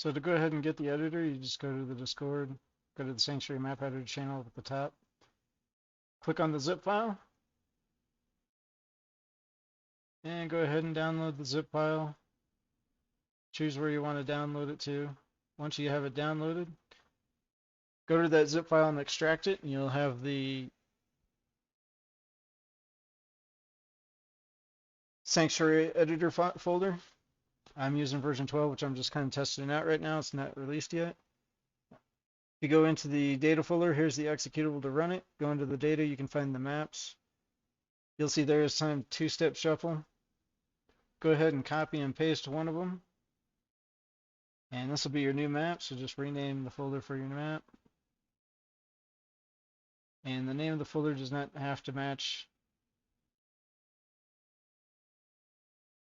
So to go ahead and get the editor, you just go to the Discord, go to the Sanctuary Map Editor channel up at the top, click on the zip file, and go ahead and download the zip file. Choose where you want to download it to. Once you have it downloaded, go to that zip file and extract it, and you'll have the Sanctuary Editor folder. I'm using version 12, which I'm just kind of testing out right now. It's not released yet. If you go into the data folder, here's the executable to run it. Go into the data, you can find the maps. You'll see there is some two-step shuffle. Go ahead and copy and paste one of them. And this will be your new map, so just rename the folder for your map. And the name of the folder does not have to match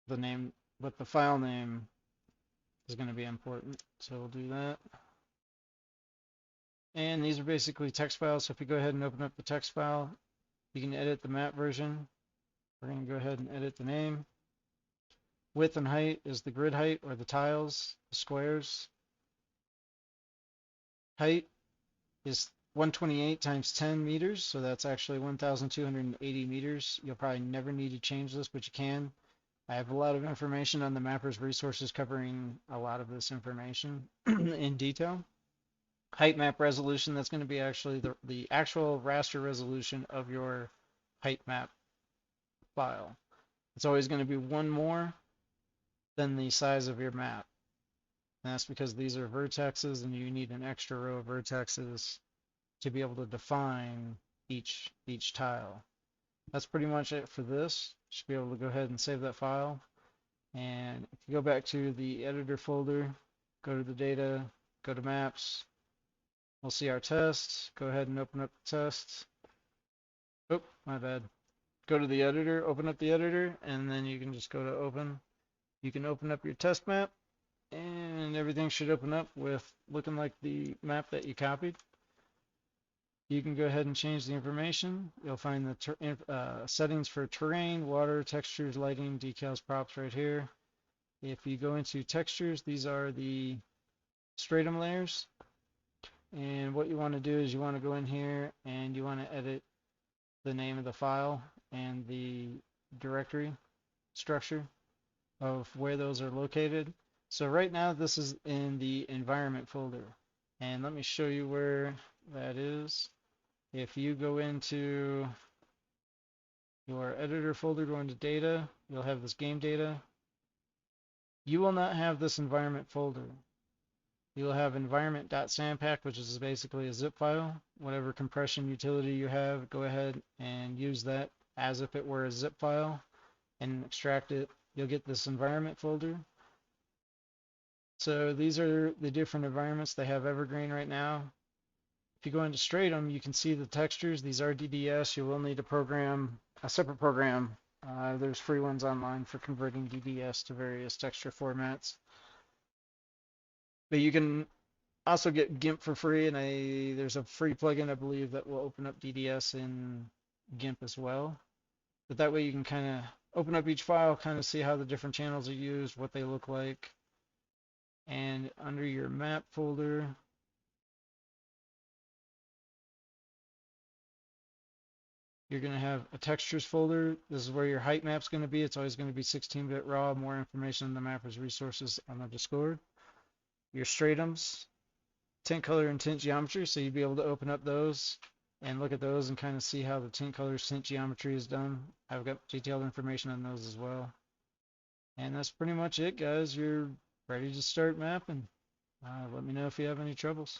the name, but the file name is going to be important. So we'll do that. And these are basically text files. So if you go ahead and open up the text file, you can edit the map version. We're going to go ahead and edit the name. Width and height is the grid height, or the tiles, the squares. Height is 128 times 10 meters, so that's actually 1,280 meters. You'll probably never need to change this, but you can. I have a lot of information on the Mapper's resources covering a lot of this information in detail. Height map resolution, that's going to be actually the actual raster resolution of your height map file. It's always going to be one more than the size of your map. And that's because these are vertexes and you need an extra row of vertexes to be able to define each tile. That's pretty much it for this. You should be able to go ahead and save that file. And if you go back to the editor folder, go to the data, go to maps, we'll see our test. Go ahead and open up the test. Oh, my bad. Go to the editor, open up the editor, and then you can just go to open. You can open up your test map, and everything should open up with looking like the map that you copied. You can go ahead and change the information. You'll find the settings for terrain, water, textures, lighting, decals, props right here. If you go into textures, these are the stratum layers. And what you want to do is you want to go in here and you want to edit the name of the file and the directory structure of where those are located. So right now this is in the environment folder, and let me show you where that is. If you go into your editor folder, go into data, you'll have this game data. You will not have this environment folder. You'll have environment.sampack, which is basically a zip file. Whatever compression utility you have, go ahead and use that as if it were a zip file and extract it. You'll get this environment folder. So these are the different environments. They have Evergreen right now. If you go into Stratum, you can see the textures. These are DDS. You will need to program a separate program. There's free ones online for converting DDS to various texture formats. But you can also get GIMP for free, and there's a free plugin, I believe, that will open up DDS in GIMP as well. But that way you can kind of open up each file, kind of see how the different channels are used, what they look like. And under your map folder, you're going to have a textures folder. This is where your height map's going to be. It's always going to be 16-bit raw. More information on the Mapper's resources on the Discord. Your stratums, tint color and tint geometry. So you'd be able to open up those and look at those and kind of see how the tint colors, tint geometry is done. I've got detailed information on those as well. And that's pretty much it, guys. You're ready to start mapping. Let me know if you have any troubles.